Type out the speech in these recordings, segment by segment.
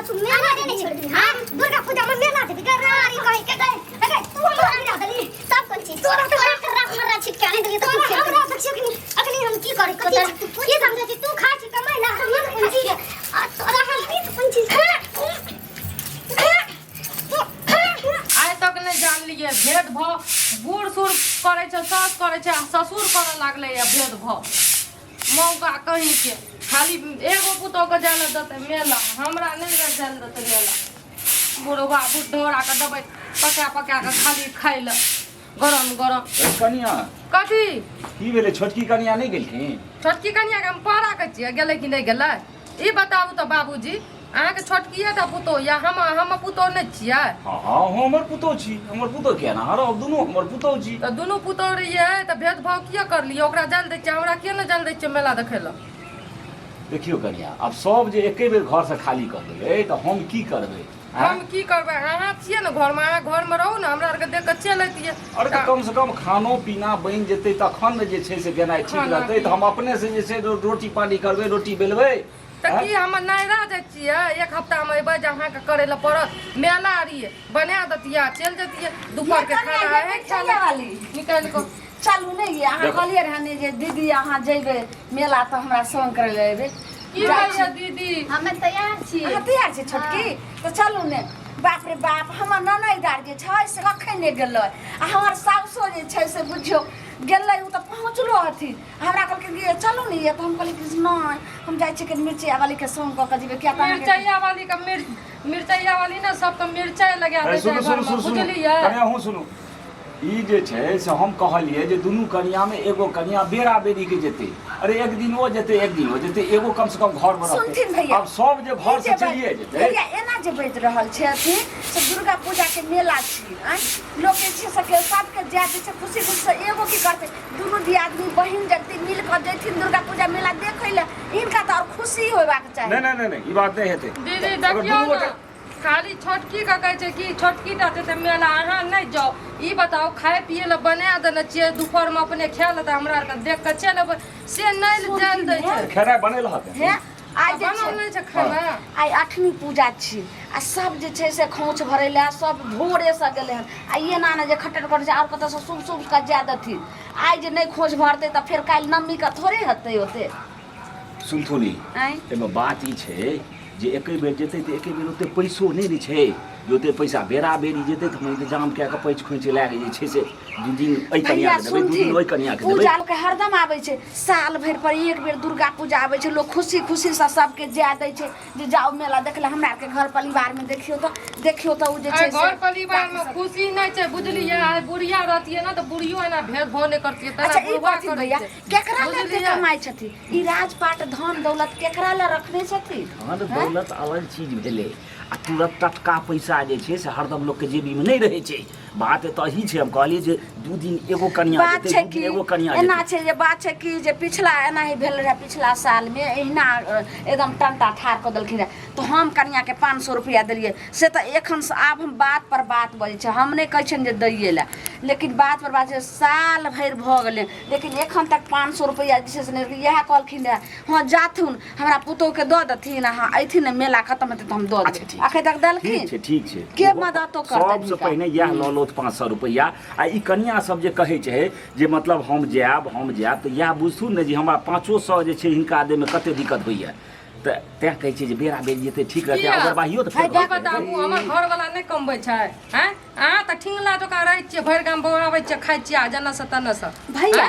तू मेला नहीं छोड़ दी हां दुर्गा पूजा में मेला दे गरारी कहि के गए तू मेला दली सब कोन चीज तोरा राख मरा छिटका नहीं दली तो हमरा बच्चे अखनी हम की करे की समझे तू खा छी कमाइला हम कोन चीज आ तोरा हम कोन चीज आइ तक नहीं जान लिए भेदभाव बूढ़ सूढ़ करे छे सास करे छे ससुर करे लागले ये भेदभाव मौका कहीं के खाली एगो पुतो के जाने देते मेला हमरा नहीं जाने देते मेला बुढ़वा बुढ़ौरा के दबे पका के खाली खाइ ले गरम गरम कनिया कथी की भेले छोटकी कनिया नहीं गेलखिन छोटकी कनिया के हम पारा के छिए गेले कि नहीं गेले ई बताबू तो बाबूजी अहाँ के छोटकिए टा पुतो या हम पुतो नहीं छिए हां हमर पुतो छी हमर पुतो किया ना हर दुनू हमर पुतो छी तो दुनू पुतो रहिए तो भेदभाव किया कर लियो ओकरा जान दे छिए हमरा के न जान दे छिए मेला देखे ला देखियो कनिया अब सब जे एके बेर घर से खाली कर देबे तो हम की करबे हम की करबे अहाँ छिए न घर में अहाँ घर में रहू न हमरा आर के देख के चल अइतिए अरे कम से कम खानो पीना बन जेते तखन न जे छै से गेनाइ ठीक रहते तो हम अपने से जे छै रोटी पानी करबे रोटी बेलबे तो की हम नैरा जाय छिए एक हफ्ता में अइबै जे अहाँ के करे ला पड़त मेला रहिए बना दतिया चल जतिए दोपहर के खाना है चले वाली निकाल को चलू नहीं अहाँ कहलिए रहने जे दीदी अहाँ जइबे मेला तो हमरा संग करे ले अइबे की भैया दीदी हमें तैयार छी अहाँ तैयार छी छोटकी तो चलू ने बाप रे बाप हमर ननैदार जे छै से कखन ने गेलै आ हमर साउसो जे छै से बुझियो गेलै उ त पहुँचलो हथी हमरा कहलकै कि चलू ने तो हम कहली कि नहीं हम जाय छी के मिर्चिया वाली के संग क के जेबे किया त मिर्चैया वाली का मिर्चैया वाली ना सब के मिर्चाई लगा दे छै घर में बुझलिए कनिया हूं सुनू ई जे छै से हम कहलिए जे दुनू कनिया में एगो कनिया बेरा बेरी के जेते अरे एक दिन वो जेते एक दिन वो जेते एगो कम से कम घर में सुनथिन रहते भैया अब सब जे घर से चलिए जेते भैया एना जे बैठ रहल छै अथी से दुर्गा पूजा के मेला छी लोग के छै सके सबके जाय छै खुशी खुशी से एगो की करते दुनू दियादनी बहिन जति मिल के जैथिन दुर्गा पूजा मेला देखै ले इनका तो और खुशी होबाक चाहिए नहीं ई बात नहीं हेते दीदी देखियो ना खाली छोटकी का कहै छै कि छोटकी टा ते मेला अहाँ नहीं जाओ ई बताओ खाए पिए ला बना देना चाहिए दोपहर में अपने खा लेता हमरा आर के देख के चल से नहीं जान दे छै खेरा बनेल हते है आज जे बनल नहीं छै खाना आई 8वीं पूजा छी आ सब जे छै से खोंच भरेला सब भोरे से गेले हन आ ये ना जे खटर कर जा और कत से शुभ शुभ का जा दथि आज जे नहीं खोज भरते त फिर काल नम्मी का थोड़े हते होते सुनथुनी एमे बात ई छै जे एके बेर जेते त एके बेर ओते पैसो नहीं दै छै जोते पैसा बेरा बेरी जेते त हम इंतजाम कए के पैच खोंच लागे जे छै से दू दिन ओइ कनिया के देबै दू दिन ओइ कनिया के देबै पूजा के हरदम आबै छै साल भर पर एक बेर दुर्गा पूजा आबै छै लोग खुशी खुशी से सबके जा दै छै जे जाओ मेला देखला हमरा के घर परिवार में देखियो त उ जे छै घर परिवार में खुशी नहीं छै बुझलिए बुढ़िया रहतिए ना तो बुढ़ियो एना भेदभाव नहीं करतिए अच्छा ई बात भैया केकरा ले कमाई छथि ई राजपाट धन दौलत केकरा ले रखने छथि धन दौलत अलग चीज भेले आ तुरंत टटका पैसा जे छै से हरदम लोग के जेबी में नहीं रहे छै बात तो ही छै हम कहलिए जे दू दिन एगो कन्या बात छै कि एगो कन्या एना छै जे बात छै कि जे पिछला एना ही भेल रहे पिछला साल में एहिना एकदम टंटा ठार क देलखिन रहे तो हम कन्या के 500 रुपया देलिए से तो एखन से आब हम बात पर बात बजे छै हम नहीं कहै छन जे दैये ला लेकिन बात पर बात साल भर भ गेले लेकिन एखन तक 500 रुपया जे छै से यह कहलखिन हां जाथुन हमरा पुतो के द दथिन हां अइथिन मेला खत्म हेतै तो हम द देबै अखै तक देलखिन ठीक छै के मदद तो करतै सबसे पहिने यह लऽ लो 500 रुपया आ ई कन्या सब जे कहै छै जे मतलब हम जायब तो यह बुझथुन ने जे हमरा 500 जे छै हिनका दे में कते दिक्कत होइया त तै कहै छै जे बेरा बेर जेते ठीक रहतै अगर बाहियो त फेर बताबू हमर घर वाला नहीं कमबै छै हैं अहाँ त ठिंगला जका रहै छियै भरि गाम बनाबै छियै खाइ छियै जना से तना से भैया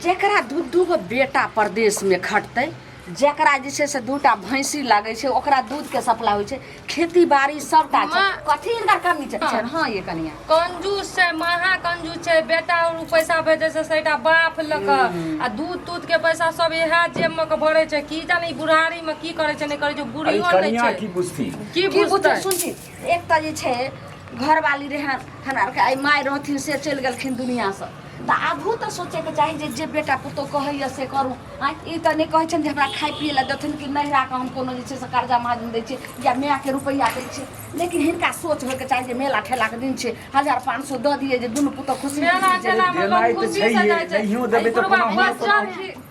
जेकरा दू गो बेटा प्रदेश में खटतै जेकरा जे छै से दूटा भैंसी लागे छै ओकरा दूध के सप्लाई होइ छै खेती बाड़ी सबटा छै कथि इनकर कमी छै हां ये कनिया कंजूस छै महा कंजूस छै बेटा और पैसा भेजे से सेटा बाप लक आ दूध के पैसा सब इहा जेब में के भरे छै की जाने बुढ़ारी में की करे छै नहीं करे छै बुढ़ियो नहीं छै की बुझती की बुझते सुनती एक त जे छै घरवाली रहे हमरा के आई माय रहथिन से चल गेलखिन दुनिया से त आबू त सोचे के चाहिए जे बेटा पुतो कहैया से करू ई त नहीं कहै छन जे हमरा खाइ पिए ला देथिन कि नहिरा के हम कोनो जे छै से कर्जा महाजन दै छै या माय के रुपैया दै छै लेकिन हिनका सोच होय के चाहिए जे मेला ठेला के दिन छै 1500 द दिए जे दुनु पुतो खुशी मेला ठेला में लोग खुशी से जाय छै नहियो देबे त कोनो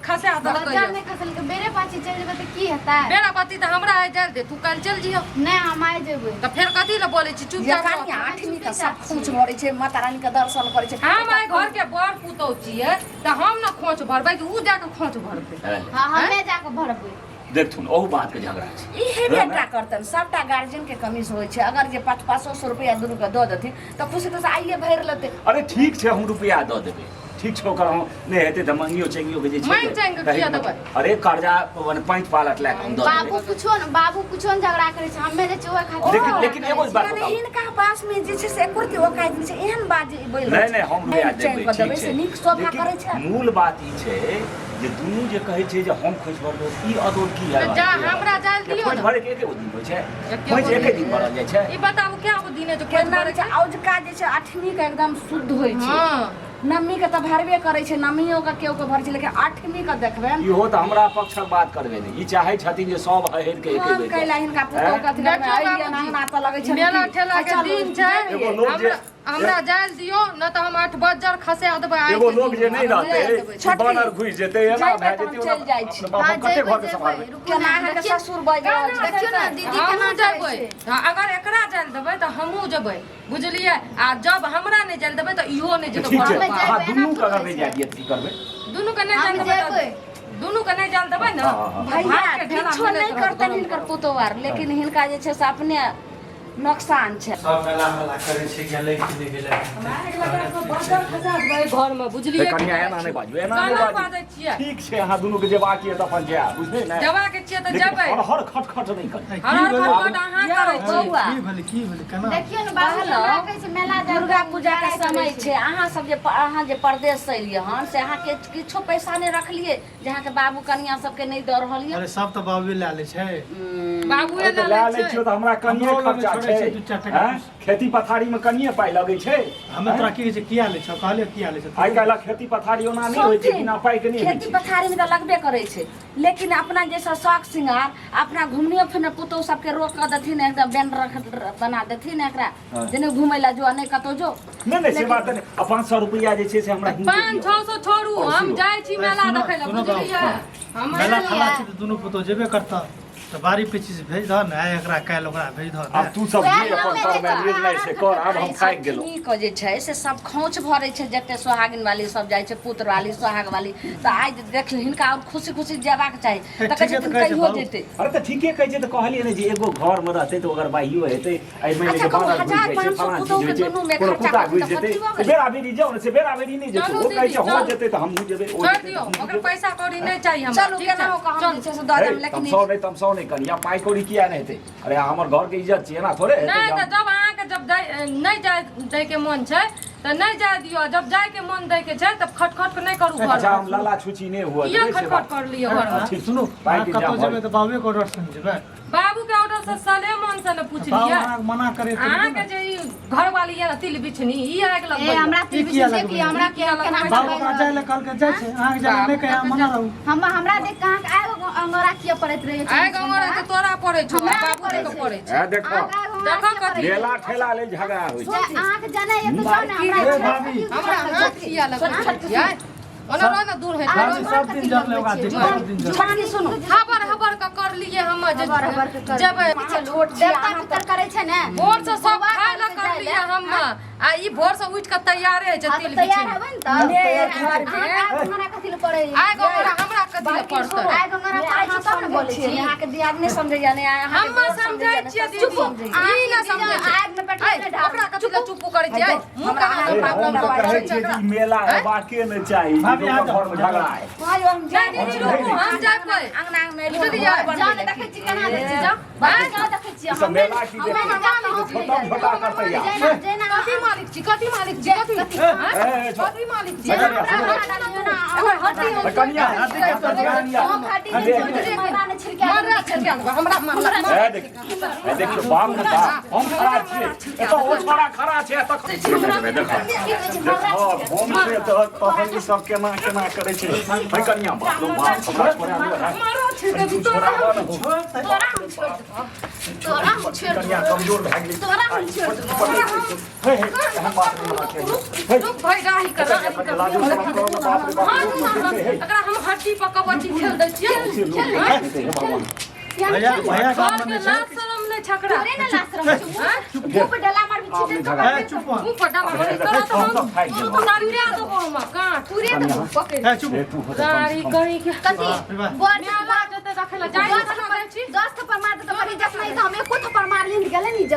खसे बाजार दलकै में खसल के बेरे पाछी चल जेबै त की हेतै बेरा पति त हमरा आइ जाल दे तू काल चल जियो नहीं हम आइ जेबै त फेर कथी ल बोलै छी चुपचाप जकानी आठवीं का सब खोच भरे छै माता रानी के दर्शन करे छै हम आइ घर के बड़ पुतौ छियै त हम न खोच भरबै कि उ जाके खोच भरबै हां हमे जाके भरबै देखथुन ओहू बात के झगड़ा छै इहे बेटा करतन सबटा गार्जियन के कमी से होइ छै अगर जे 500 रुपया दुनू के दऽ देथिन त खुशी से आइए भरि लेतै अरे ठीक छै हम रुपया दऽ देबै ठीक छै ओकर हम नहि हेतै तऽ मंगियो चेंगियो के जे छै मांगि चांगि के किया देबै? अरे कर्जा मने 5 पालट लए के हम दऽ बाबू देबै कुछो न झगड़ा करे छै हमे जे चोय खातिर लेकिन एगो बात माने बताउ हिनका पास में जे छै से एकोरती ओकायत छै एहन बात जे बोल नहीं हम रुपया देबै ठीक से छै नीक सोफा करे छै लेकिन मूल बात ई छै जे दुनू जे कहै छै जे हम खोज भर दो ई अदोर की है जा हमरा जाल दियो खोज न भरे के एके दिन होइ छै एके खोज गो एके दिन दिन भरल जाइ छै ई बताबू क्या वो दिने जो खोज केना भरै छै छै औजका जे छै 8वीं के एकदम शुद्ध होइ छै हां नवमी के तऽ भरबे करे छै नवमियो के केओ के भर छै लेकिन 8वीं के देखबै इहो तऽ हमरा पक्षक बात करबे नहीं ई चाहे छथिन जे सब हहर के एके हम बेर कैला हिनका पुतौ कथि देखियौ लगे आइए बाबूजी, ना त लगे छै मेला ठेला के दिन छै एगो लोग जे- हमरा जाल दियो न त हम 8 बजे खसे देबै एगो लोग जे नहीं रहते छोटकी। बानर घुस जेते एना जाइबै भए तऽ हम जेते चलि जाइ छी। बाप कते घर के संभालबै केना अहाँके ससुर बाजि रहल छै देखियो ना दीदी हमहूँ केना जेबै जेबै हाँ, अगर एकरा जाल देबै तऽ हमहूँ जेबै बुझलियै आ जब हमरा नहि जाल देबै तऽ इहो नहि जेतै ठीक छै घर पर। अहाँ दुनू के अगर नहीं जाय दियै तऽ की करबै दुनू के नहीं जाल हम देबै जेबै। तऽ दुनू के नहीं जाल देबै ने हाँ, हाँ। भैया भाग के ढेला किछो मिलैत नहीं रहत करतन गरम हिनकर गरम। पुतौआर लेकिन हिनका जे छै से अपने नुकसान छै सब मेला मेला करे छै गेलै कि नहीं गेलै घर में बुझलियै कनिया एना नहीं बाजू एना गाना नहीं बाजै बाजू छियै ठीक छै अहाँ दुनू के जेबाक ये तऽ अपन जाय बुझलियै ने जेबाके छियै तऽ जेबै लेकिन हर खटखट नहीं करी हर हर खटखट अहाँ करै छी बौआ की भेलै केना देखियो ना बाबू हेलो। हमरा कहै छै मेला जाब दुर्गा पूजा के समय छै अहाँ सब जे अहाँ जे परदेश से एलियै हन से अहाँ के किछो पैसा नहीं रखलियै जे अहाँ के बाबू कनिया सबके नहीं दऽ रहल अरे यऽ सब तऽ बाबुए लए लै छै बाबूए अरे तऽ लए लए लै लै छै छियै तऽ हमरा कनिये हमरो खर्चा छोड़ै छै छै, दू चारि टका। हैं? खेती पथारी में कनिये पाइ लगै छै हमे तोरा की कहै छै किया लै छौ कहलियो किया लै छौ आइ काल्हि खेती पथारी ओना नहीं होइ छै बिना पाइ के नहीं होइ खेती छै पथारी में तो लगबे करे छै लेकिन अपना जैसा शौक श्रृंगार अपना घूमने फिरने पुतौ सबके रोक कर देथिन एकदम बैंड बना देथिन एकरा हाँ। जेने घूमै ला जो नहीं कतौ जो नहीं से बात नहीं अब 500 रुपया जे छै से हमरा हिंदू 500-600 छोड़ू हम जाइ छी मेला सुनो, देखै लए सुनो बुझलियै बाबू। हम मेला ठेला छै तऽ दुनू पुतो जेबे करता तऽ बारी पीछे से भेज दह ने एकरा काल्हि ओकरा भेज दह अब तू सब जे अपन कर मैनेज नहीं से कर अब हम थाकि गेलौ के जे छै से सब खोच भरे छै जते सोहागिन वाली सब जाइ छै पुत्र वाली सोहाग वाली तऽ आइ देख हिनका और खुशी खुशी जेबाक चाही तऽ कहै छै ठीके तऽ कहै छै कहियो बाबू। जेतै अरे तऽ ठीके कहै छै तऽ कहलिए ने जे एगो घर में रहतै तऽ ओकर बाइयो हेतै एहि में अच्छा, जे बानर कहू, घुस जाइ छै 1500 फलाना पुतौह चीज के होइ छै दुनू में कोनो खर्चा कुत्ता करतै घुस तऽ जेतै कथी भऽ गेलै? बेरा बेरी जाओ ने से बेरा बेरी नहीं जेतै चलू ओ कहै छै दीदी, हो चलू। जेतै तऽ हमहूँ जेबै ओ छोड़ जेतै दियौ तऽ हमहूँ ओकर जेबै। पैसा कौड़ी नहीं चाहिए हमरा चलू ठीक केना हो छै कहम जे छै से दऽ देम लेकिन तमसौ नहीं कनिया पाइ कौड़ी किया नहीं हेतै अरे हमर घर के इज्जत छियै ना थोड़े हेतै नहीं जे तऽ हम- जब अहाँके जब नहीं जाय दै के मन छै तऽ नहीं जाय दियौ जब जाय के मन दै के छै तब खटखट नहीं करू घर अच्छा हम लाला छुची नहीं हुआ किया खटखट कर लियो घर में ठीक सुनू पाइ अहाँ के कतौ जाम जेबै तऽ बाबुए के ऑर्डर सुनि जेबै बाबू के ऑर्डर से सलेमन से न पूछ बाबू लिया अहाँ मना करे तऽ अहाँके जे ई घर वाली है ना तिल बिछनी ई आग ए लगबै हमरा ई तिल किया बिछे लगबै? कि हमरा के केना बाबू ओकरा जाय ले कहलकै जाइ छै अहाँके जाय ले नहीं कहे अहाँ मना रहू हमरा देख कहाँ के आगो अंगोरा किया पड़ैत रहे छै आइ गंगर तो तोरा पड़ै छौ हमरा बाबू पड़ै के छै। पड़ै छै है देखो देखो कथी मेला ठेला ले झगड़ा होइ छै अहाँके जाने ये तो जाने ए भाभी हमरा हाथ किया लगबै ओना रोना दूर है भाभी सब दिन जब ले ओकरा देखो सब दिन जब पानी सुनो हबर हबर का कर लिए हम जेबै छोट देवता पितर करे छै ने भोर से सब खाय ला कर लिए हम आ ई भोर से उठ के तैयारे है हाँ, तिल तो तैयार बिछनी हेबै न त हमरा कथि ले पड़ै आइ गंगर हमरा कथी ले पड़तै आइ गंगरा पड़ै छै तब ने बोलै छी यहाँ के दियाद नहीं समझैया नहीं आया हम समझै छियै दीदी ई ना समझै छै आग में पेट्रोल से ढाल ओकरा कथी ले चुप करै छियै मुंह हमरा कहाँ ए, प्रॉब्लम हम तो करै कहै छै छियै कि ई मेला हेबाके नहि चाही भाभी, आ जाओ, घर में झगड़ा है भाई हम जाए नहीं नहीं हम जाबै अंगना में बुझलियै जाने देखै छी केना दै छी जा बाहर जा देखै छी ई सब मेला की हम देखै जान हो छोटा छोटा करतै यार जेना कथी मालिक छी कथी मालिक छी कथी ए, कथी मालिक छी जेना एकर हड्डी तो कनिया हाथी के तो कनिया मरना छलकै हमरा मरना ए देखियो बाप रे बाप हम खड़ा छियै एतऽ ओ छोड़ा खड़ा छै एतऽ देखो देखो हम से तो तहन ई सब केना केना करै छै भाई कनिया बाप रे बाप हमरा छोड़ा नहीं है मारो छिके तू छोड़ा न हो तोरा हम छोड़ छेड़ कन्या कमजोर भए गेलै तोरा हम छेड़ देबो हे हे एहन बात नहि होना चाहिए रुक भाई राही कर लाजो शरम करो न बाप रे बाप एकरा हम हड्डी पर कबड्डी खेल दै छियै भगवान भैया भैया का घर के मन लाज शरम नहीं छकड़ा तोरे ना लाश रह मुंह पे डला मार बिछी दे है चुप मुंह पर डाला बड़ी तोरा तो हम तो नारिया दो बोमा का पूरे तो पकड़ है चुप तू हो जा गाड़ी कहीं के कथी विवाह बोर मैं आवाज जते रखेला जाई दस पर मार दे तो बड़ी इज्जत नहीं तो हमें कुछ पर मार ली निकले नहीं इज्जत